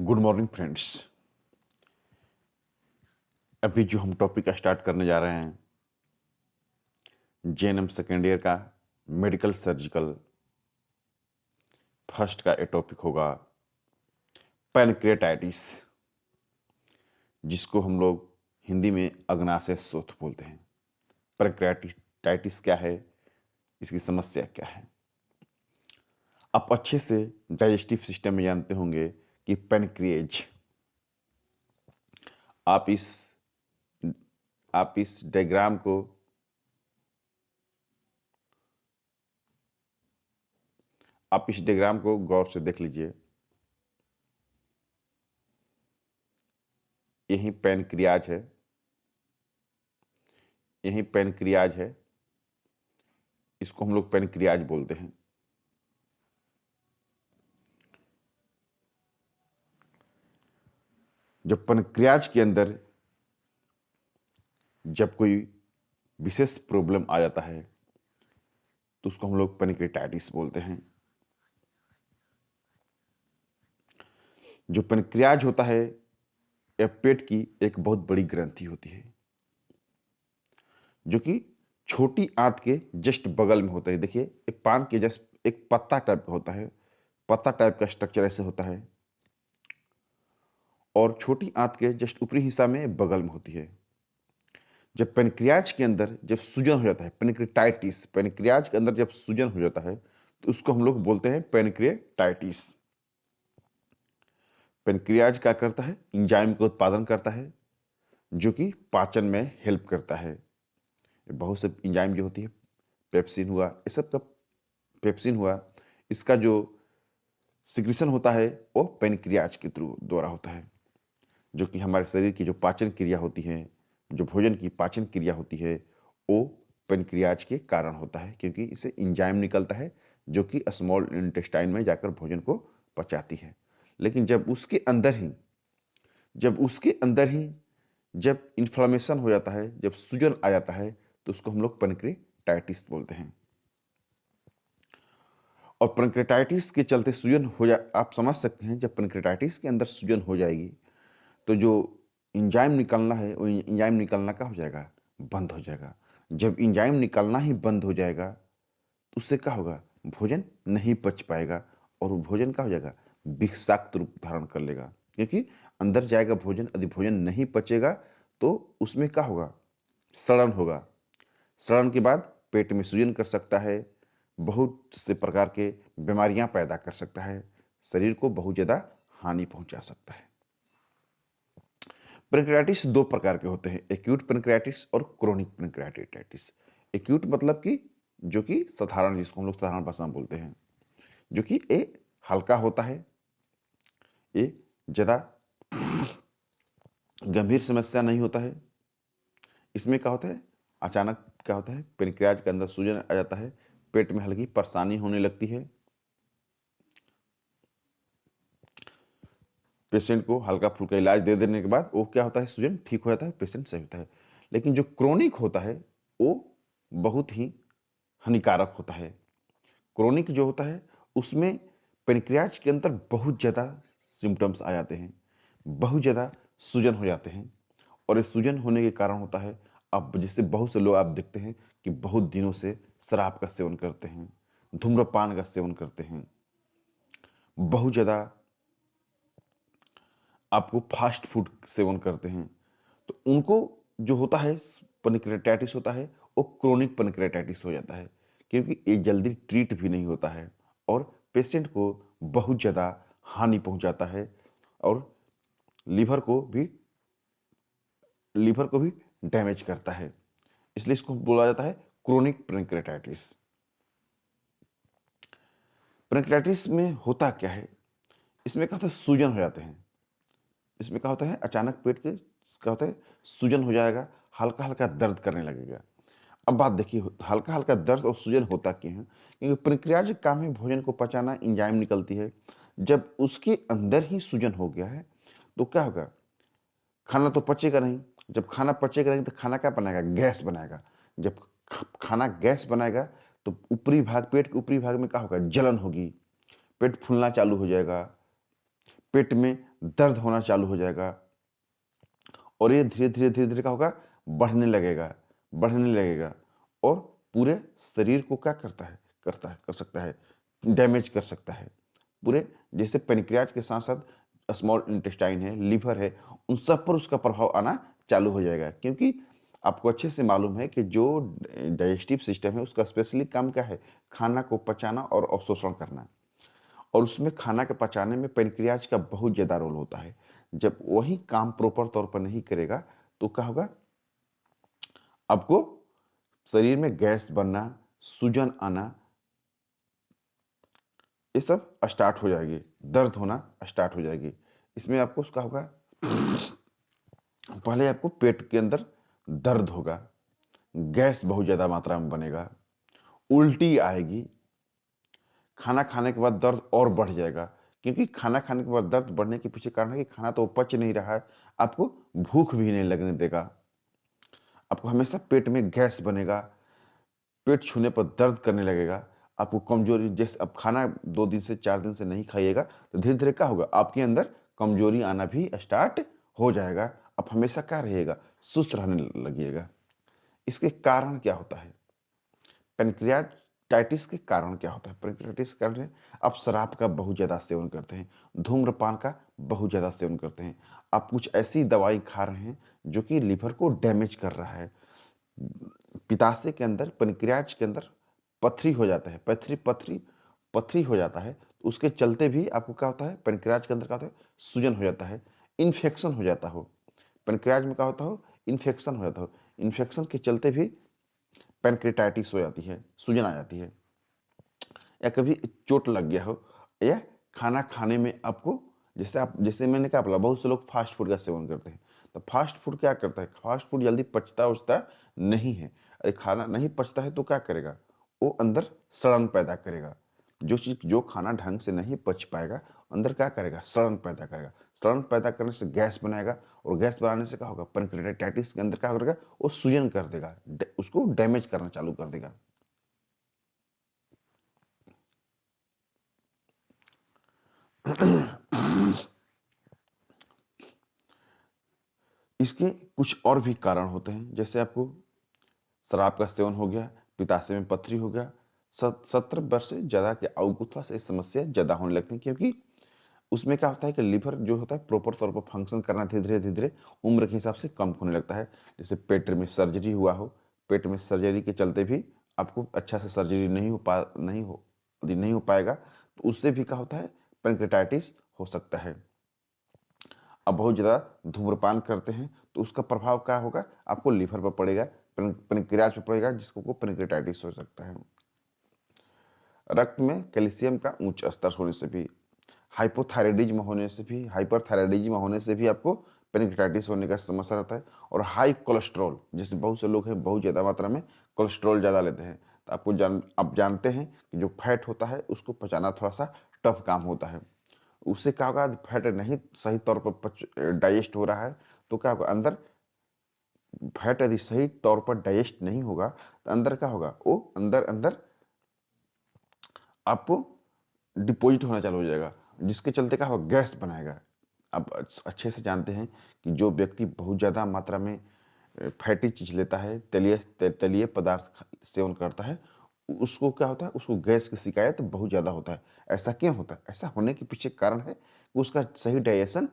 Good morning friends. अभी जो हम टॉपिक स्टार्ट करने जा रहे हैं जेएनएम सेकेंड ईयर का मेडिकल सर्जिकल फर्स्ट का ये टॉपिक होगा पैनक्रियाटाइटिस, जिसको हम लोग हिंदी में अग्नाशय शोथ बोलते हैं। पैनक्रियाटाइटिस क्या है, इसकी समस्या क्या है? आप अच्छे से डाइजेस्टिव सिस्टम में जानते होंगे कि पैनक्रिएज, आप इस डायग्राम को गौर से देख लीजिए। यही पैनक्रियाज है, यही पैनक्रियाज है, इसको हम लोग पैनक्रियाज बोलते हैं। जब पैनक्रियाज के अंदर जब कोई विशेष प्रॉब्लम आ जाता है तो उसको हम लोग पैनक्रियाटाइटिस बोलते हैं। जो पैनक्रियाज होता है यह पेट की एक बहुत बड़ी ग्रंथि होती है, जो कि छोटी आंत के जस्ट बगल में होता है। देखिए, एक पान के जस्ट एक पत्ता टाइप का होता है, पत्ता टाइप का स्ट्रक्चर ऐसे होता है, और छोटी आंत के जस्ट ऊपरी हिस्सा में बगल में होती है। जब पैनक्रियाज के अंदर जब सूजन हो जाता है, पैनक्रियाटाइटिस, पैनक्रियाज के अंदर जब सूजन हो जाता है तो उसको हम लोग बोलते हैं पैनक्रियाटाइटिस। पैनक्रियाज क्या करता है? एंजाइम का उत्पादन करता है, जो कि पाचन में हेल्प करता है। बहुत से एंजाइम जो होती है, पेप्सिन हुआ, ये सब का पेप्सिन हुआ, इसका जो सिक्रीशन होता है वो पैनक्रियाज के थ्रू द्वारा होता है, जो कि हमारे शरीर की जो पाचन क्रिया होती है, जो भोजन की पाचन क्रिया होती है, वो पैनक्रियाज के कारण होता है, क्योंकि इसे एंजाइम निकलता है जो कि स्मॉल इंटेस्टाइन में जाकर भोजन को पचाती है। लेकिन जब उसके अंदर ही जब इन्फ्लामेशन हो जाता है, जब सूजन आ जाता है, तो उसको हम लोग पैनक्रियाटाइटिस बोलते हैं। और पैनक्रियाटाइटिस के चलते सूजन हो जा आप समझ सकते हैं, जब पैनक्रियाटाइटिस के अंदर सूजन हो जाएगी तो जो एंजाइम निकलना है वो एंजाइम निकलना क्या हो जाएगा? बंद हो जाएगा। जब एंजाइम निकलना ही बंद हो जाएगा तो उससे क्या होगा? भोजन नहीं पच पाएगा, और वो भोजन क्या हो जाएगा? विषाक्त रूप धारण कर लेगा, क्योंकि अंदर जाएगा भोजन, यदि भोजन नहीं पचेगा तो उसमें क्या होगा? सड़न होगा। सड़न के बाद पेट में सूजन कर सकता है, बहुत से प्रकार के बीमारियां पैदा कर सकता है, शरीर को बहुत ज़्यादा हानि पहुंचा सकता है। पैनक्रियाटिस दो प्रकार के होते हैं, एक्यूट पैनक्रियाटिस और क्रोनिक पैनक्रियाटाइटिस। एक्यूट मतलब कि जो कि साधारण, जिसको हम लोग साधारण भाषा में बोलते हैं, जो कि ये हल्का होता है, ये ज़्यादा गंभीर समस्या नहीं होता है। इसमें क्या होता है? अचानक क्या होता है? पैनक्रियाज के अंदर सूजन आ जाता है, पेट में हल्की परेशानी होने लगती है, पेशेंट को हल्का फुल्का इलाज दे देने के बाद वो क्या होता है? सूजन ठीक हो जाता है, पेशेंट सही होता है। लेकिन जो क्रोनिक होता है वो बहुत ही हानिकारक होता है। क्रोनिक जो होता है उसमें पैनक्रियाज के अंदर बहुत ज़्यादा सिम्टम्स आ जाते हैं, बहुत ज़्यादा सूजन हो जाते हैं, और इस सूजन होने के कारण होता है, अब जिससे बहुत से लोग आप देखते हैं कि बहुत दिनों से शराब का सेवन करते हैं, धूम्रपान का सेवन करते हैं, बहुत ज़्यादा आपको फास्ट फूड सेवन करते हैं, तो उनको जो होता है पैनक्रियाटाइटिस होता है, वो क्रोनिक पैनक्रियाटाइटिस हो जाता है, क्योंकि ये जल्दी ट्रीट भी नहीं होता है और पेशेंट को बहुत ज़्यादा हानि पहुंचाता है, और लीवर को भी डैमेज करता है। इसलिए इसको बोला जाता है क्रोनिक पैनक्रियाटाइटिस। पैनक्रियाटाइटिस में होता क्या है? इसमें क्या होता है? सूजन हो जाते हैं। इसमें क्या होता है? अचानक पेट के क्या होता है? सूजन हो जाएगा, हल्का हल्का दर्द करने लगेगा। अब बात देखिए, हल्का हल्का दर्द और सूजन होता क्यों है? क्योंकि पैनक्रियाज का काम है भोजन को पचाना, एंजाइम निकलती है। जब उसके अंदर ही सूजन हो गया है तो क्या होगा? खाना तो पचेगा नहीं। जब खाना पचेगा नहीं तो खाना क्या बनाएगा? गैस बनाएगा। जब खाना गैस बनाएगा तो ऊपरी भाग, पेट के ऊपरी भाग में क्या होगा? जलन होगी, पेट फूलना चालू हो जाएगा, पेट में दर्द होना चालू हो जाएगा और ये धीरे धीरे क्या होगा, बढ़ने लगेगा और पूरे शरीर को क्या कर सकता है, डैमेज कर सकता है। पूरे जैसे पेनक्रियाज के साथ साथ स्मॉल इंटेस्टाइन है, लीवर है, उन सब पर उसका प्रभाव आना चालू हो जाएगा। क्योंकि आपको अच्छे से मालूम है कि जो डाइजेस्टिव सिस्टम है उसका स्पेशली काम क्या है, खाना को पचाना और अवशोषण करना। और उसमें खाना के पचाने में पेनक्रियाज का बहुत ज़्यादा रोल होता है। जब वही काम प्रॉपर तौर पर नहीं करेगा तो क्या होगा, आपको शरीर में गैस बनना, सूजन आना, ये सब स्टार्ट हो जाएगी, दर्द होना स्टार्ट हो जाएगी। इसमें आपको क्या होगा, पहले आपको पेट के अंदर दर्द होगा, गैस बहुत ज़्यादा मात्रा में बनेगा, उल्टी आएगी, खाना खाने के बाद दर्द और बढ़ जाएगा। क्योंकि खाना खाने के बाद दर्द बढ़ने के पीछे कारण है कि खाना तो पच नहीं रहा है, आपको भूख भी नहीं लगने देगा, आपको हमेशा पेट में गैस बनेगा, पेट छूने पर दर्द करने लगेगा, आपको कमजोरी, जैसे अब खाना 2 दिन से 4 दिन से नहीं खाइएगा तो धीरे धीरे क्या होगा, आपके अंदर कमजोरी आना भी स्टार्ट हो जाएगा। आप हमेशा क्या रहिएगा, सुस्त रहने लगिएगा। इसके कारण क्या होता है, पेनक्रियाटाइटिस के कारण क्या होता है, पेनक्रियाटाइटिस के कारण आप शराब का बहुत ज़्यादा सेवन करते हैं, धूम्रपान का बहुत ज़्यादा सेवन करते हैं, आप कुछ ऐसी दवाई खा रहे हैं जो कि लीवर को डैमेज कर रहा है, पित्ताशय के अंदर, पेनक्रियाज के अंदर पथरी हो जाता है, पथरी हो जाता है, तो उसके चलते भी आपको क्या होता है, पेनक्रियाज के अंदर क्या होता है, सूजन हो जाता है, इन्फेक्शन हो जाता हो, पेनक्रियाज में क्या होता हो, इन्फेक्शन हो जाता हो, इन्फेक्शन के चलते भी पेनक्रियाटाइटिस हो जाती है, सूजन आ जाती है। या कभी चोट लग गया हो, या खाना खाने में आपको, जैसे मैंने कहा बोला, बहुत से लोग फास्ट फूड का सेवन करते हैं, तो फास्ट फूड क्या करता है, फास्ट फूड जल्दी पचता उचता नहीं है। अरे खाना नहीं पचता है तो क्या करेगा, वो अंदर सड़न पैदा करेगा। जो खाना ढंग से नहीं पच पाएगा, अंदर क्या करेगा, सड़न पैदा करेगा, सड़न पैदा करने से गैस बनाएगा, और गैस बनाने से क्या होगा, पेनक्रियाटाइटिस के अंदर क्या करेगा, वो सूजन कर देगा, उसको डैमेज करना चालू कर देगा। इसके कुछ और भी कारण होते हैं, जैसे आपको शराब का सेवन हो गया, पित्ताशय में पथरी हो गया, 70 वर्ष से ज़्यादा के आयु को थोड़ा सा ये समस्या ज़्यादा होने लगती है। क्योंकि उसमें क्या होता है कि लीवर जो होता है प्रॉपर तौर पर फंक्शन करना धीरे धीरे उम्र के हिसाब से कम होने लगता है। जैसे पेट में सर्जरी हुआ हो, पेट में सर्जरी के चलते भी आपको अच्छा से सर्जरी नहीं हो पाएगा, तो उससे भी क्या होता है, पेनक्रियाटाइटिस हो सकता है। अब बहुत ज़्यादा धूम्रपान करते हैं तो उसका प्रभाव क्या होगा, आपको लीवर पर पड़ेगा, पेनक्रियाज पर पड़ेगा, जिसको पेनक्रियाटाइटिस हो सकता है। रक्त में कैल्शियम का उच्च स्तर होने से भी, हाइपरथायराइडिज्म होने से भी आपको पेनक्रियाटाइटिस होने का समस्या रहता है। और हाई कोलेस्ट्रॉल, जैसे बहुत से लोग हैं बहुत ज़्यादा मात्रा में कोलेस्ट्रॉल ज़्यादा लेते हैं, तो आप जानते हैं कि जो फैट होता है उसको पचाना थोड़ा सा टफ काम होता है। उससे क्या होगा, फैट नहीं सही तौर पर डाइजेस्ट हो रहा है तो क्या होगा, अंदर फैट यदि सही तौर पर डाइजेस्ट नहीं होगा तो अंदर क्या होगा, वो अंदर अंदर आपको डिपॉजिट होना चालू हो जाएगा, जिसके चलते क्या होगा, गैस बनाएगा। आप अच्छे से जानते हैं कि जो व्यक्ति बहुत ज़्यादा मात्रा में फैटी चीज़ लेता है, तलीय पदार्थ सेवन करता है, उसको क्या होता है, उसको गैस की शिकायत बहुत ज़्यादा होता है। ऐसा क्यों होता है, ऐसा होने के पीछे कारण है कि उसका सही डाइजेशन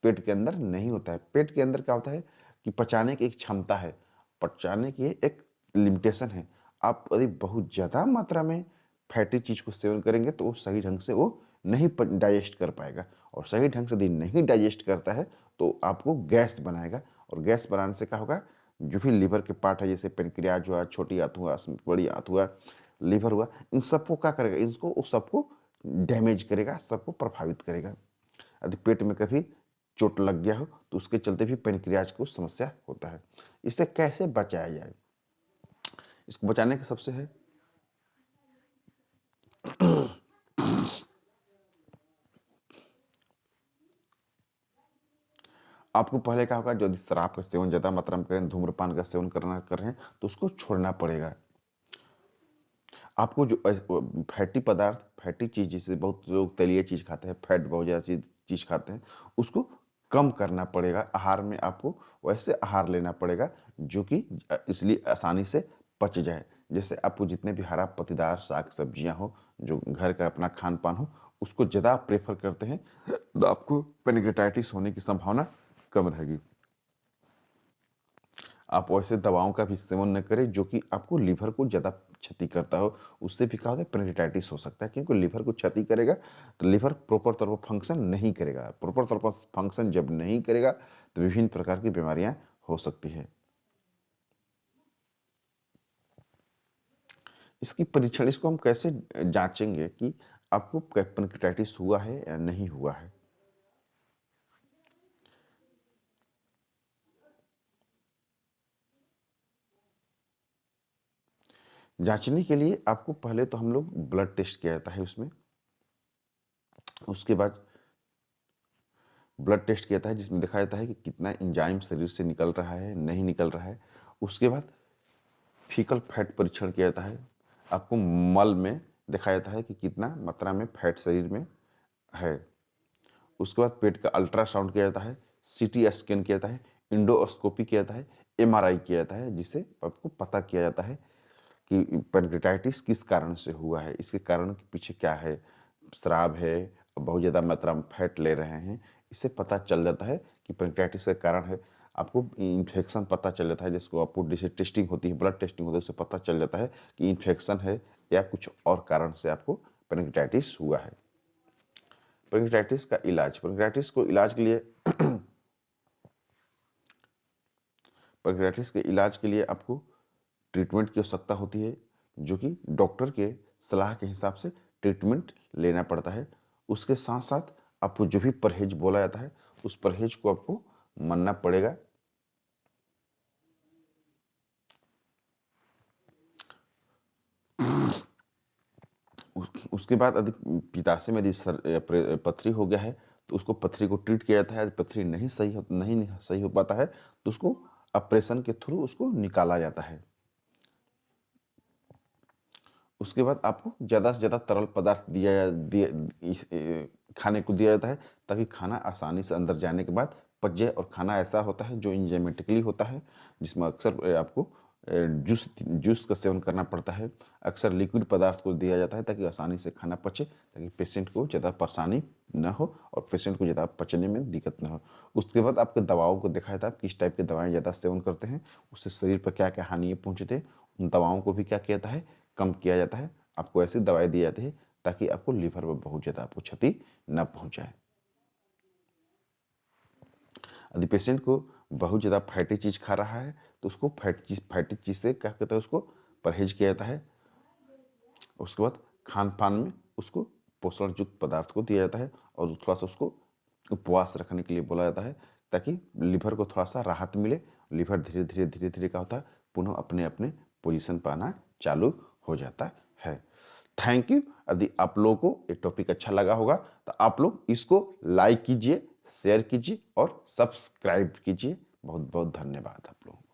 पेट के अंदर नहीं होता है। पेट के अंदर क्या होता है कि पचाने की एक क्षमता है, पचाने की एक लिमिटेशन है। आप यदि बहुत ज़्यादा मात्रा में फैटी चीज़ को सेवन करेंगे तो वो सही ढंग से वो नहीं डाइजेस्ट कर पाएगा, और सही ढंग से यदि नहीं डाइजेस्ट करता है तो आपको गैस बनाएगा, और गैस बनाने से क्या होगा, जो भी लीवर के पार्ट है, जैसे पेनक्रियाज हुआ, छोटी आंत हुआ, बड़ी आंत हुआ, लीवर हुआ, इन सबको क्या करेगा, इनको उस सबको डैमेज करेगा, सबको प्रभावित करेगा। यदि पेट में कभी चोट लग गया हो तो उसके चलते भी पेनक्रियाज को समस्या होता है। इससे कैसे बचाया जाए, इसको बचाने का सबसे है, आपको पहले क्या होगा, यदि शराब का सेवन ज़्यादा मात्रा में करें, धूम्रपान का सेवन कर रहे हैं तो उसको छोड़ना पड़ेगा। आपको जो फैटी पदार्थ, फैटी चीज़, जैसे बहुत लोग तलिए चीज़ खाते हैं, फैट बहुत ज़्यादा चीज़ चीज़ खाते हैं उसको कम करना पड़ेगा। आहार में आपको वैसे आहार लेना पड़ेगा जो कि इसलिए आसानी से पच जाए। जैसे आपको जितने भी हरा पत्तेदार साग सब्जियां हो, जो घर का अपना खान पान हो, उसको ज़्यादा प्रेफर करते हैं तो आपको पेनक्रेटाइटिस होने की संभावना कम रहेगी। आप वैसे दवाओं का भी सेवन न करें जो कि आपको लीवर को ज़्यादा क्षति करता हो। उससे भी क्या होता है, पेनक्रेटाइटिस हो सकता है, क्योंकि लीवर को क्षति करेगा तो लीवर प्रॉपर तौर पर फंक्शन नहीं करेगा। प्रॉपर तौर पर फंक्शन जब नहीं करेगा तो विभिन्न प्रकार की बीमारियां हो सकती है। इसकी परीक्षण, इसको हम कैसे जांचेंगे कि आपको पेनक्रेटाइटिस हुआ है या नहीं हुआ है। जांचने के लिए आपको पहले तो हम लोग ब्लड टेस्ट किया जाता है उसमें। उसके बाद ब्लड टेस्ट किया जाता है जिसमें देखा जाता है कि कितना एंजाइम शरीर से निकल रहा है, नहीं निकल रहा है। उसके बाद फीकल फैट परीक्षण किया जाता है। आपको मल में देखा जाता है कि कितना मात्रा में फैट शरीर में है। उसके बाद पेट का अल्ट्रासाउंड किया जाता है, सीटी स्कैन किया जाता है, इंडोस्कोपी किया जाता है, एमआरआई किया जाता है, जिससे आपको पता किया जाता है कि पेनक्रेटाइटिस किस कारण से हुआ है, इसके कारण के पीछे क्या है, शराब है, बहुत ज़्यादा मात्रा में फैट ले रहे हैं। इससे पता चल जाता है कि पेनक्रेटाइटिस का कारण है। आपको इन्फेक्शन पता चल जाता है, जिसको आपको जैसे टेस्टिंग होती है, ब्लड टेस्टिंग होती है, उससे पता चल जाता है कि इन्फेक्शन है या कुछ और कारण से आपको पेनक्रेटाइटिस हुआ है। पेनक्रेटाइटिस का इलाज, पेनक्रेटाइटिस को इलाज के लिए पेनक्रेटाइटिस के इलाज के लिए आपको ट्रीटमेंट की आवश्यकता होती है, जो कि डॉक्टर के सलाह के हिसाब से ट्रीटमेंट लेना पड़ता है। उसके साथ साथ आपको जो भी परहेज बोला जाता है उस परहेज को आपको मानना पड़ेगा। उसके बाद यदि पित्ताशय में यदि पथरी हो गया है तो उसको पथरी को ट्रीट किया जाता है। यदि पथरी नहीं सही हो पाता है तो उसको ऑपरेशन के थ्रू उसको निकाला जाता है। उसके बाद आपको ज़्यादा से ज़्यादा तरल पदार्थ खाने को दिया जाता है, ताकि खाना आसानी से अंदर जाने के बाद पच जाए। और खाना ऐसा होता है जो इंजाइमेटिकली होता है, जिसमें अक्सर आपको जूस का सेवन करना पड़ता है। अक्सर लिक्विड पदार्थ को दिया जाता है ताकि आसानी से खाना पचे, ताकि पेशेंट को ज़्यादा परेशानी न हो और पेशेंट को ज़्यादा पचने में दिक्कत न हो। उसके बाद आपके दवाओं को देखा जाता है, किस टाइप की दवाएं ज़्यादा सेवन करते हैं, उससे शरीर पर क्या क्या हानि पहुँचते हैं। उन दवाओं को भी क्या किया जाता है, कम किया जाता है। आपको ऐसी दवाई दी जाती है ताकि आपको लीवर में बहुत ज़्यादा आपको क्षति न पहुंचाए। यदि पेशेंट को बहुत ज़्यादा फैटी चीज़ खा रहा है तो उसको फैटी चीज़ से क्या कहता है, उसको परहेज किया जाता है। उसके बाद खान पान में उसको पोषण युक्त पदार्थ को दिया जाता है और थोड़ा सा उसको उपवास रखने के लिए बोला जाता है, ताकि लीवर को थोड़ा सा राहत मिले। लीवर धीरे धीरे क्या होता है, पुनः अपने अपने पोजीशन पर आना चालू हो जाता है। Thank you. यदि आप लोगों को ये टॉपिक अच्छा लगा होगा तो आप लोग इसको लाइक कीजिए, शेयर कीजिए और सब्सक्राइब कीजिए। बहुत बहुत धन्यवाद आप लोगों को।